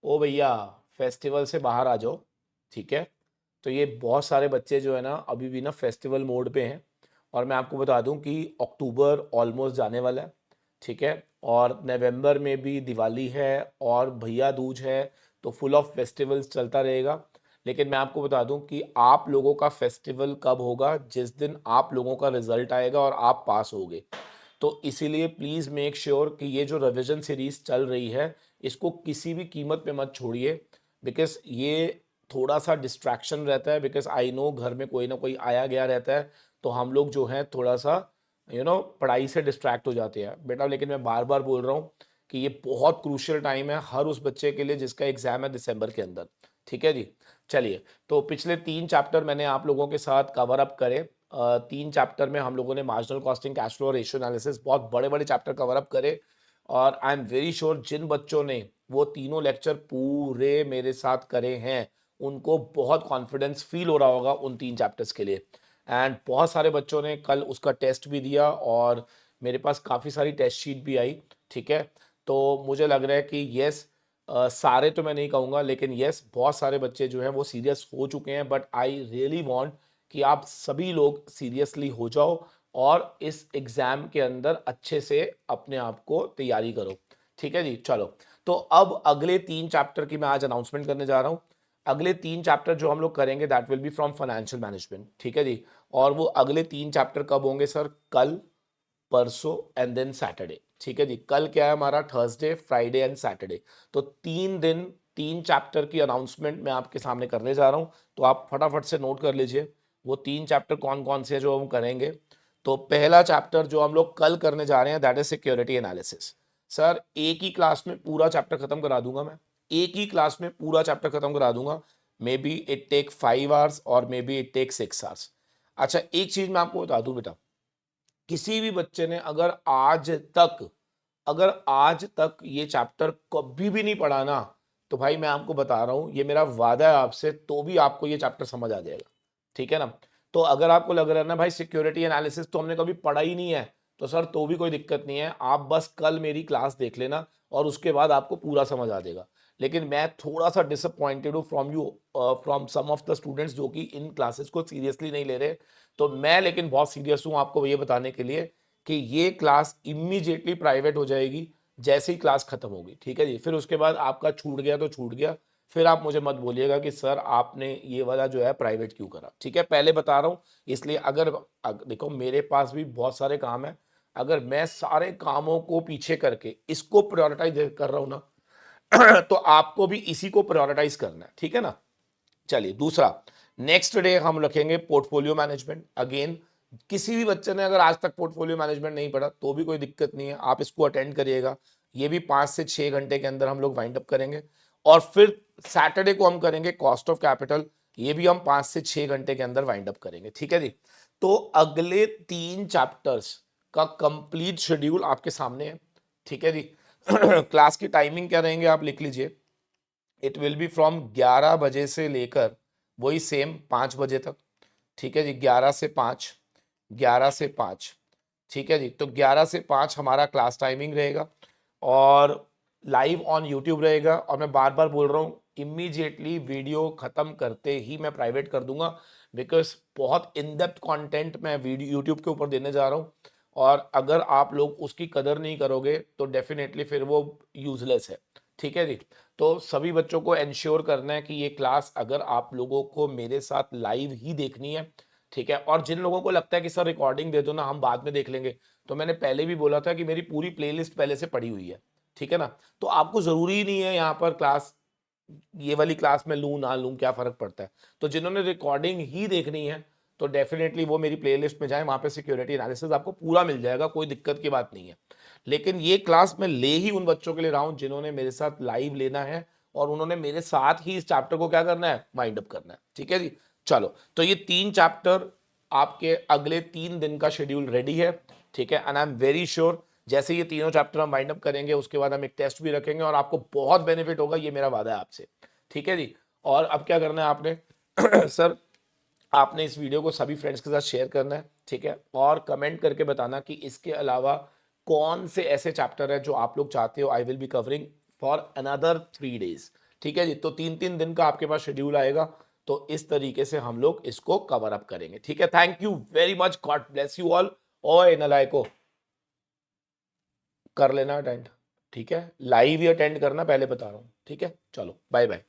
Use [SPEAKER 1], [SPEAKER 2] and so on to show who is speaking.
[SPEAKER 1] ओ भैया, फेस्टिवल से बाहर आ जाओ। ठीक है। तो ये बहुत सारे बच्चे जो है ना अभी भी ना फेस्टिवल मोड पे हैं। और मैं आपको बता दूं कि अक्टूबर ऑलमोस्ट जाने वाला है। ठीक है। और नवंबर में भी दिवाली है और भैया दूज है। तो फुल ऑफ फेस्टिवल्स चलता रहेगा। लेकिन मैं आपको बता दूं कि आप लोगों का फेस्टिवल कब होगा, जिस दिन आप लोगों का रिजल्ट आएगा और आप पास होगे। तो इसीलिए प्लीज़ मेक श्योर कि ये जो रिवीजन सीरीज चल रही है इसको किसी भी कीमत पे मत छोड़िए। बिकॉज ये थोड़ा सा डिस्ट्रैक्शन रहता है, बिकॉज आई नो घर में कोई ना कोई आया गया रहता है। तो हम लोग जो है थोड़ा सा पढ़ाई से डिस्ट्रैक्ट हो जाते हैं बेटा। लेकिन मैं बार बार बोल रहा हूँ कि ये बहुत क्रूशियल टाइम है हर उस बच्चे के लिए जिसका एग्जाम है दिसंबर के अंदर। ठीक है जी। चलिए, तो पिछले 3 चैप्टर मैंने आप लोगों के साथ कवर अप करे। 3 चैप्टर में हम लोगों ने मार्जिनल कॉस्टिंग, कैश फ्लो और रेशियो एनालिसिस, बहुत बड़े बड़े चैप्टर कवर अप करे। और आई एम वेरी श्योर जिन बच्चों ने वो तीनों लेक्चर पूरे मेरे साथ करे हैं उनको बहुत कॉन्फिडेंस फील हो रहा होगा उन 3 चैप्टर्स के लिए। एंड बहुत सारे बच्चों ने कल उसका टेस्ट भी दिया और मेरे पास काफ़ी सारी टेस्ट शीट भी आई। ठीक है। तो मुझे लग रहा है कि यस, सारे तो मैं नहीं कहूँगा, लेकिन यस बहुत सारे बच्चे जो हैं वो सीरियस हो चुके हैं। बट आई रियली वांट कि आप सभी लोग सीरियसली हो जाओ और इस एग्ज़ाम के अंदर अच्छे से अपने आप को तैयारी करो। ठीक है जी। चलो, तो अब अगले 3 चैप्टर की मैं आज अनाउंसमेंट करने जा रहा हूँ। अगले 3 चैप्टर जो हम लोग करेंगे that will be from financial management. ठीक है जी। और वो अगले 3 चैप्टर कब होंगे सर? कल, परसों एंड देन सैटरडे। ठीक है जी। कल क्या है हमारा? Thursday, Friday and Saturday. तो 3 दिन 3 चैप्टर की अनाउंसमेंट मैं आपके सामने करने जा रहा हूं। तो आप फटाफट से नोट कर लीजिए वो 3 चैप्टर कौन कौन से हैं जो हम करेंगे। तो पहला चैप्टर जो हम लोग कल करने जा रहे हैं that is security analysis. Sir एक ही क्लास में पूरा चैप्टर खत्म करा दूंगा मैं। एक ही क्लास में पूरा चैप्टर खत्म करा दूंगा। Maybe it take 5 hours और maybe it take 6 hours. अच्छा, एक चीज मैं आपको बता दूं बेटा, किसी भी बच्चे ने अगर आज तक ये चैप्टर कभी भी नहीं पढ़ा ना, तो भाई मैं आपको बता रहा हूं, ये मेरा वादा है आपसे, तो भी आपको ये चैप्टर समझ आ जाएगा। ठीक है ना। तो अगर आपको लग रहा है ना भाई सिक्योरिटी एनालिसिस तो हमने कभी पढ़ा ही नहीं है, तो सर तो भी कोई दिक्कत नहीं है, आप बस कल मेरी क्लास देख लेना और उसके बाद आपको पूरा समझ आ जाएगा। लेकिन मैं थोड़ा सा डिसअपॉइंटेड हूँ from you, from some of the students जो कि इन क्लासेस को सीरियसली नहीं ले रहे। तो मैं लेकिन बहुत सीरियस हूं आपको ये बताने के लिए कि ये क्लास इमीडिएटली प्राइवेट हो जाएगी जैसे ही क्लास खत्म होगी। ठीक है जी। फिर उसके बाद आपका छूट गया तो छूट गया। फिर आप मुझे मत बोलिएगा कि सर आपने ये वाला जो है प्राइवेट क्यों करा। ठीक है, पहले बता रहा हूं। इसलिए देखो मेरे पास भी बहुत सारे काम है। अगर मैं सारे कामों को पीछे करके इसको प्रायोरिटाइज कर रहा हूं ना तो आपको भी इसी को प्रायोरिटाइज करना है। ठीक है ना। चलिए, दूसरा, नेक्स्ट डे हम रखेंगे पोर्टफोलियो मैनेजमेंट। अगेन, किसी भी बच्चे ने अगर आज तक पोर्टफोलियो मैनेजमेंट नहीं पढ़ा तो भी कोई दिक्कत नहीं है, आप इसको अटेंड करिएगा। ये भी 5 से 6 घंटे के अंदर हम लोग वाइंड अप करेंगे। और फिर सैटरडे को हम करेंगे कॉस्ट ऑफ कैपिटल। ये भी हम 5 से 6 घंटे के अंदर वाइंड अप करेंगे। ठीक है जी। तो अगले 3 चैप्टर्स का कंप्लीट शेड्यूल आपके सामने है। ठीक है जी। क्लास की टाइमिंग क्या रहेंगे आप लिख लीजिए। इट विल बी फ्रॉम 11 बजे से लेकर वही सेम 5 बजे तक। ठीक है जी। 11 से 5, 11 से 5। ठीक है जी। तो 11 से 5 हमारा क्लास टाइमिंग रहेगा और लाइव ऑन यूट्यूब रहेगा। और मैं बार बार बोल रहा हूँ, इमीडिएटली वीडियो खत्म करते ही मैं प्राइवेट कर दूंगा। बिकॉज बहुत इन डेप्थ कंटेंट मैं वीडियो यूट्यूब के ऊपर देने जा रहा हूँ। और अगर आप लोग उसकी कदर नहीं करोगे तो डेफिनेटली फिर वो यूजलेस है। ठीक है जी। तो सभी बच्चों को इंश्योर करना है कि ये क्लास अगर आप लोगों को मेरे साथ लाइव ही देखनी है। ठीक है। और जिन लोगों को लगता है कि सर रिकॉर्डिंग दे दो ना, हम बाद में देख लेंगे, तो मैंने पहले भी बोला था कि मेरी पूरी प्लेलिस्ट पहले से पड़ी हुई है। ठीक है ना। तो आपको जरूरी नहीं है यहाँ पर क्लास, ये वाली क्लास में लूं ना लूं क्या फर्क पड़ता है। तो जिन्होंने रिकॉर्डिंग ही देखनी है तो डेफिनेटली वो मेरी प्लेलिस्ट में जाए, वहां पे सिक्योरिटी एनालिसिस आपको पूरा मिल जाएगा, कोई दिक्कत की बात नहीं है। लेकिन ये क्लास मैं ले ही उन बच्चों के लिए रहा हूं जिन्होंने मेरे साथ लाइव लेना है और उन्होंने मेरे साथ ही इस चैप्टर को क्या करना है, वाइंड अप करना है। ठीक है जी। चलो, तो ये 3 चैप्टर आपके अगले 3 दिन का शेड्यूल रेडी है। ठीक है। And I am very sure जैसे ये तीनों चैप्टर हम वाइंड अप करेंगे उसके बाद हम एक टेस्ट भी रखेंगे और आपको बहुत बेनिफिट होगा, ये मेरा वादा है आपसे। ठीक है जी। और अब क्या करना है आपने सर, आपने इस वीडियो को सभी फ्रेंड्स के साथ शेयर करना है। ठीक है। और कमेंट करके बताना कि इसके अलावा कौन से ऐसे चैप्टर है जो आप लोग चाहते हो I will be covering for another 3 days। ठीक है जी। तो 3-3 दिन का आपके पास शेड्यूल आएगा, तो इस तरीके से हम लोग इसको कवर अप करेंगे, ठीक है। Thank you very much, God bless you all. ओए नलायको, कर लेना अटेंड, ठीक है। लाइव ही अटेंड करना, पहले बता रहा हूँ, ठीक है। चलो बाय बाय।